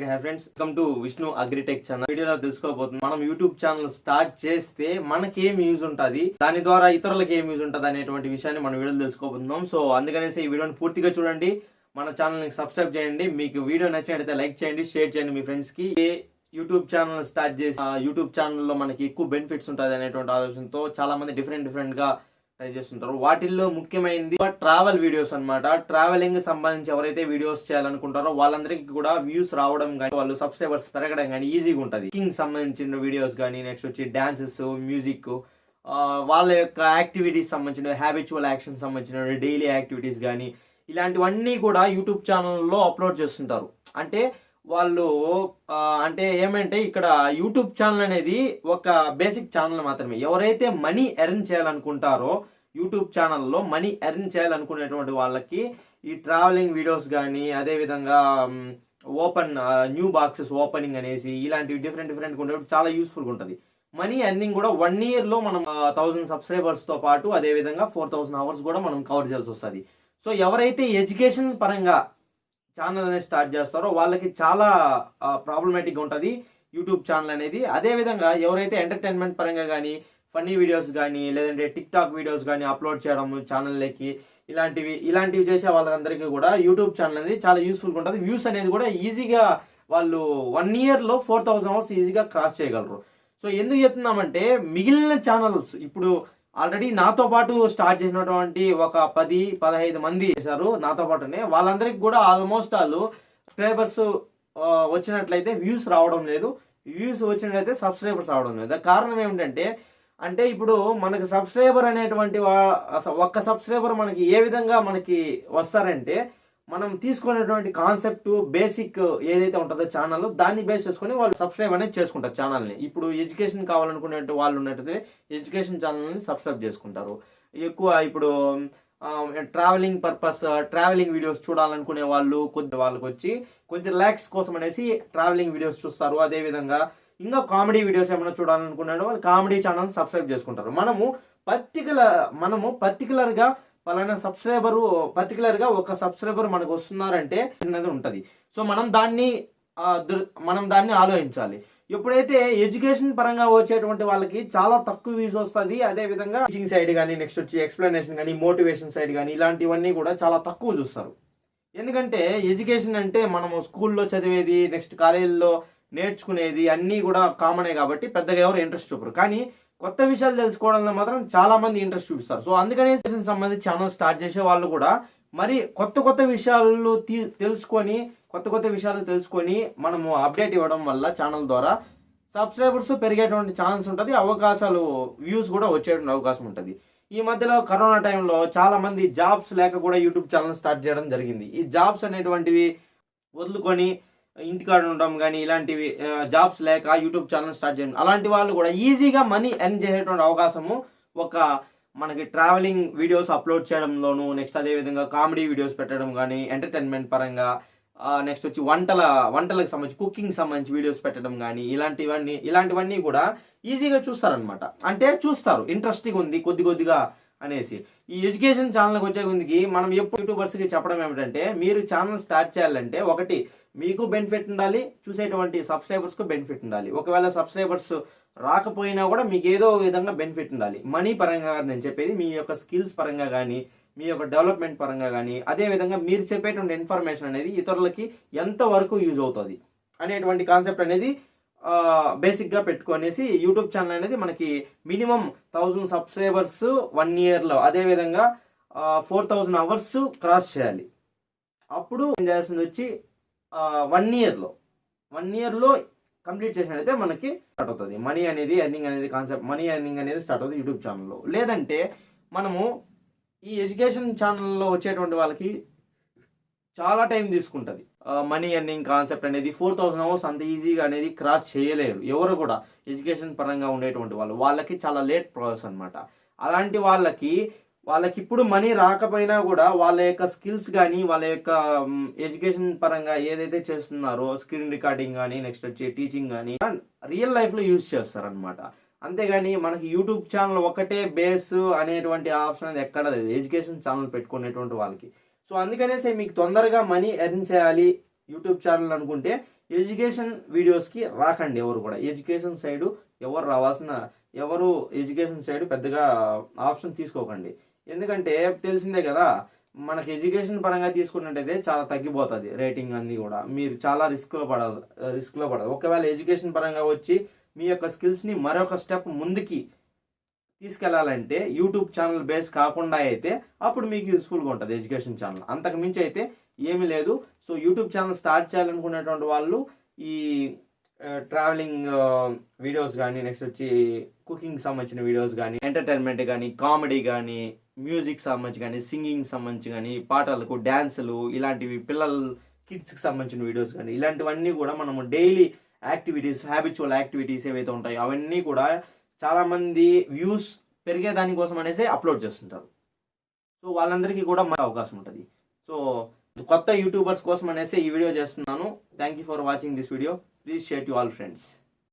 Hi friends, welcome to Vishnu agritech channel. వీడియోలో తెలుసుకోబోతుంది మనం YouTube channel start చేస్తే మనకి ఏం యూజ్ ఉంటుంది, దాని ద్వారా ఇతరులకు ఏం యూజ్ ఉంటుంది అనేటువంటి విషయాన్ని మనం వీడియోలో తెలుసుకోబోతున్నాం. సో అందుకనేసి ఈ వీడియోని పూర్తిగా చూడండి, మన ఛానల్ ని సబ్స్క్రైబ్ చేయండి. మీకు వీడియో నచ్చినట్లయితే లైక్ చేయండి, షేర్ చేయండి మీ ఫ్రెండ్స్ కి. యూట్యూబ్ ఛానల్ స్టార్ట్ చేసి యూట్యూబ్ ఛానల్లో మనకి ఎక్కువ బెనిఫిట్స్ ఉంటుంది అనేటువంటి ఆలోచనతో చాలా మంది డిఫరెంట్ గా ట్రై చేస్తుంటారు. వాటిల్లో ముఖ్యమైనది ట్రావెల్ వీడియోస్ అన్నమాట. ట్రావెలింగ్ సంబంధించి ఎవరైతే వీడియోస్ చేయాలనుకుంటారో వాళ్ళందరికీ కూడా వ్యూస్ రావడం కానీ, వాళ్ళు సబ్స్క్రైబర్స్ పెరగడం కానీ ఈజీగా ఉంటుంది. కుకింగ్ సంబంధించిన వీడియోస్ కానీ, నెక్స్ట్ వచ్చి డాన్సెస్, మ్యూజిక్, వాళ్ళ యొక్క యాక్టివిటీస్ సంబంధించిన హ్యాబిచువల్ యాక్షన్ సంబంధించిన డైలీ యాక్టివిటీస్ కానీ ఇలాంటివన్నీ కూడా యూట్యూబ్ ఛానల్లో అప్లోడ్ చేస్తుంటారు. అంటే వాళ్ళు ఏమంటే ఇక్కడ యూట్యూబ్ ఛానల్ అనేది ఒక బేసిక్ ఛానల్ మాత్రమే. ఎవరైతే మనీ ఎర్న్ చేయాలనుకుంటారో యూట్యూబ్ ఛానల్లో మనీ ఎర్న్ చేయాలనుకునేటువంటి వాళ్ళకి ఈ ట్రావెలింగ్ వీడియోస్ కానీ, అదేవిధంగా న్యూ బాక్సెస్ ఓపెనింగ్ అనేసి ఇలాంటివి డిఫరెంట్ ఉండేవి చాలా యూస్ఫుల్గా ఉంటుంది. మనీ ఎర్నింగ్ కూడా 1 year లో మనం 1000 సబ్స్క్రైబర్స్ తో పాటు అదేవిధంగా 4000 hours కూడా మనం కవర్ చేయాల్సి వస్తుంది. సో ఎవరైతే ఎడ్యుకేషన్ పరంగా ఛానల్ అనేది స్టార్ట్ చేస్తారో వాళ్ళకి చాలా ప్రాబ్లమేటిక్గా ఉంటుంది యూట్యూబ్ ఛానల్ అనేది. అదేవిధంగా ఎవరైతే ఎంటర్టైన్మెంట్ పరంగా కానీ, ఫన్నీ వీడియోస్ కానీ, లేదంటే టిక్ టాక్ వీడియోస్ కానీ అప్లోడ్ చేయడం ఛానల్లోకి, ఇలాంటివి చేసే వాళ్ళందరికీ కూడా యూట్యూబ్ ఛానల్ అనేది చాలా యూస్ఫుల్గా ఉంటుంది. వ్యూస్ అనేది కూడా ఈజీగా వాళ్ళు 1 year లో 4000 hours ఈజీగా క్రాస్ చేయగలరు. సో ఎందుకు చెప్తున్నామంటే మిగిలిన ఛానల్స్ ఇప్పుడు ఆల్రెడీ నాతో పాటు స్టార్ట్ చేసినటువంటి ఒక 10-15 మంది చేశారు నాతో పాటునే. వాళ్ళందరికీ కూడా ఆల్మోస్ట్ వాళ్ళు సబ్స్క్రైబర్స్ వచ్చినట్లయితే వ్యూస్ రావడం లేదు, వ్యూస్ వచ్చినట్లయితే సబ్స్క్రైబర్స్ రావడం లేదు. కారణం ఏమిటంటే ఇప్పుడు మనకి సబ్స్క్రైబర్ అనేటువంటి ఒక్క సబ్స్క్రైబర్ మనకి ఏ విధంగా మనకి వస్తారంటే, మనం తీసుకునేటువంటి కాన్సెప్ట్ బేసిక్ ఏదైతే ఉంటుందో ఛానల్, దాన్ని బేస్ చేసుకుని వాళ్ళు సబ్స్క్రైబ్ అనేది చేసుకుంటారు ఛానల్ని. ఇప్పుడు ఎడ్యుకేషన్ కావాలనుకునే వాళ్ళు ఉన్నట్టయితే ఎడ్యుకేషన్ ఛానల్ని సబ్స్క్రైబ్ చేసుకుంటారు. ఎక్కువ ఇప్పుడు ట్రావెలింగ్ పర్పస్, ట్రావెలింగ్ వీడియోస్ చూడాలనుకునే వాళ్ళు వాళ్ళకి వచ్చి కొంచెం రిలాక్స్ కోసం అనేసి ట్రావెలింగ్ వీడియోస్ చూస్తారు. అదేవిధంగా ఇంకా కామెడీ వీడియోస్ ఏమైనా చూడాలనుకున్నాడు వాళ్ళు కామెడీ ఛానల్ సబ్స్క్రైబ్ చేసుకుంటారు. మనము పర్టికులర్గా పలానా పర్టికులర్ గా ఒక సబ్స్క్రైబర్ మనకు వస్తున్నారంటే అనేది ఉంటది. సో మనం దాన్ని ఆలోచించాలి. ఎప్పుడైతే ఎడ్యుకేషన్ పరంగా వచ్చేటువంటి వాళ్ళకి చాలా తక్కువ వ్యూస్ వస్తుంది. అదే విధంగా టీచింగ్ సైడ్ కానీ, నెక్స్ట్ వచ్చి ఎక్స్ప్లెనేషన్ కానీ, మోటివేషన్ సైడ్ కానీ ఇలాంటివన్నీ కూడా చాలా తక్కువ చూస్తారు. ఎందుకంటే ఎడ్యుకేషన్ అంటే మనము స్కూల్లో చదివేది, నెక్స్ట్ కాలేజీలో నేర్చుకునేది అన్నీ కూడా కామనే కాబట్టి పెద్దగా ఎవరు ఇంట్రెస్ట్ చూపరు. కానీ కొత్త విషయాలు తెలుసుకోవడంలో మాత్రం చాలా మంది ఇంట్రెస్ట్ చూపిస్తారు. సో అందుకనే సంబంధించి ఛానల్ స్టార్ట్ చేసే వాళ్ళు కూడా మరి కొత్త విషయాలు తెలుసుకొని మనము అప్డేట్ ఇవ్వడం వల్ల ఛానల్ ద్వారా సబ్స్క్రైబర్స్ పెరిగేటువంటి ఛాన్స్ ఉంటుంది, వ్యూస్ కూడా వచ్చేటువంటి అవకాశం ఉంటుంది. ఈ మధ్యలో కరోనా టైంలో చాలా మంది జాబ్స్ లేక కూడా యూట్యూబ్ ఛానల్ స్టార్ట్ చేయడం జరిగింది. ఈ జాబ్స్ అనేటువంటివి వదులుకొని ఇంటికాడ ఉండడం కానీ, ఇలాంటివి జాబ్స్ లేక యూట్యూబ్ ఛానల్ స్టార్ట్ చేయడం, అలాంటి వాళ్ళు కూడా ఈజీగా మనీ ఎర్న్ చేసేటువంటి అవకాశము మనకి ట్రావెలింగ్ వీడియోస్ అప్లోడ్ చేయడంలోను, నెక్స్ట్ అదేవిధంగా కామెడీ వీడియోస్ పెట్టడం కానీ, ఎంటర్టైన్మెంట్ పరంగా, నెక్స్ట్ వచ్చి వంటలకు సంబంధించి, కుకింగ్ సంబంధించి వీడియోస్ పెట్టడం కానీ ఇలాంటివన్నీ కూడా ఈజీగా చూస్తారనమాట. చూస్తారు, ఇంట్రెస్టింగ్ ఉంది కొద్దిగా అనేసి. ఈ ఎడ్యుకేషన్ ఛానల్కి వచ్చే కొద్దికి మనం ఎప్పుడు యూట్యూబర్స్కి చెప్పడం ఏమిటంటే, మీరు ఛానల్ స్టార్ట్ చేయాలంటే ఒకటి మీకు బెనిఫిట్ ఉండాలి, చూసేటువంటి సబ్స్క్రైబర్స్కు బెనిఫిట్ ఉండాలి. ఒకవేళ సబ్స్క్రైబర్స్ రాకపోయినా కూడా మీకు ఏదో విధంగా బెనిఫిట్ ఉండాలి. మనీ పరంగా నేను చెప్పేది మీ యొక్క స్కిల్స్ పరంగా కానీ, మీ యొక్క డెవలప్మెంట్ పరంగా కానీ, అదేవిధంగా మీరు చెప్పేటువంటి ఇన్ఫర్మేషన్ అనేది ఇతరులకి ఎంతవరకు యూజ్ అవుతుంది అనేటువంటి కాన్సెప్ట్ అనేది బేసిక్గా పెట్టుకునేసి యూట్యూబ్ ఛానల్ అనేది మనకి మినిమం 1000 సబ్స్క్రైబర్స్ 1 year లో, అదేవిధంగా 4000 hours క్రాస్ చేయాలి. అప్పుడు ఏం చేయాల్సింది వచ్చి 1 year లో కంప్లీట్ చేసినట్లయితే మనకి స్టార్ట్ అవుతుంది మనీ అనేది ఎర్నింగ్ అనేది కాన్సెప్ట్. మనీ ఎర్నింగ్ అనేది స్టార్ట్ అవుతుంది యూట్యూబ్ ఛానల్లో. లేదంటే మనము ఈ ఎడ్యుకేషన్ ఛానల్లో వచ్చేటువంటి వాళ్ళకి చాలా టైం తీసుకుంటుంది మనీ ఎర్నింగ్ కాన్సెప్ట్ అనేది. 4000 hours అంత ఈజీగా అనేది క్రాస్ చేయలేరు ఎవరు కూడా. ఎడ్యుకేషన్ పరంగా ఉండేటువంటి వాళ్ళకి చాలా లేట్ ప్రాసెస్ అనమాట. అలాంటి వాళ్ళకి ఇప్పుడు మనీ రాకపోయినా కూడా వాళ్ళ యొక్క స్కిల్స్ కానీ, వాళ్ళ యొక్క ఎడ్యుకేషన్ పరంగా ఏదైతే చేస్తున్నారో స్క్రీన్ రికార్డింగ్ కానీ, నెక్స్ట్ వచ్చి టీచింగ్ కానీ రియల్ లైఫ్లో యూజ్ చేస్తారనమాట. అంతేగాని మనకి యూట్యూబ్ ఛానల్ ఒకటే బేస్ అనేటువంటి ఆప్షన్ అనేది ఎక్కడ లేదు ఎడ్యుకేషన్ ఛానల్ పెట్టుకునేటువంటి వాళ్ళకి. సో అందుకనేసి మీకు తొందరగా మనీ ఎర్న్ చేయాలి, యూట్యూబ్ ఛానల్ అనుకుంటే ఎడ్యుకేషన్ వీడియోస్కి రాకండి. ఎవరు కూడా ఎడ్యుకేషన్ సైడ్ ఎవరు ఎడ్యుకేషన్ సైడ్ పెద్దగా ఆప్షన్ తీసుకోకండి. ఎందుకంటే తెలిసిందే కదా, మనకి ఎడ్యుకేషన్ పరంగా తీసుకున్నట్టయితే చాలా తగ్గిపోతుంది రేటింగ్ అన్నీ కూడా. మీరు చాలా రిస్క్లో పడదు. ఒకవేళ ఎడ్యుకేషన్ పరంగా వచ్చి మీ యొక్క స్కిల్స్ని మరొక స్టెప్ ముందుకి తీసుకెళ్లాలంటే యూట్యూబ్ ఛానల్ బేస్ కాకుండా అయితే అప్పుడు మీకు యూస్ఫుల్గా ఉంటుంది ఎడ్యుకేషన్ ఛానల్. అంతకు మించి అయితే ఏమీ లేదు. సో యూట్యూబ్ ఛానల్ స్టార్ట్ చేయాలనుకునేటువంటి వాళ్ళు ఈ ట్రావెలింగ్ వీడియోస్ కానీ, నెక్స్ట్ వచ్చి కుకింగ్ సంబంధించిన వీడియోస్ కానీ, ఎంటర్టైన్మెంట్ కానీ, కామెడీ కానీ, మ్యూజిక్ సంబంధించి కానీ, సింగింగ్ సంబంధించి కానీ, పాటలకు డ్యాన్సులు ఇలాంటివి, కిడ్స్కి సంబంధించిన వీడియోస్ కానీ, ఇలాంటివన్నీ కూడా మనము డైలీ యాక్టివిటీస్, హ్యాబిచువల్ యాక్టివిటీస్ ఏవైతే ఉంటాయో అవన్నీ కూడా చాలామంది వ్యూస్ పెరిగే దానికోసం అనేసి అప్లోడ్ చేస్తుంటారు. సో వాళ్ళందరికీ కూడా మన అవకాశం ఉంటుంది. సో కొత్త యూట్యూబర్స్ కోసం అనేసి ఈ వీడియో చేస్తున్నాను. Thank you for watching this video. Please share to all friends.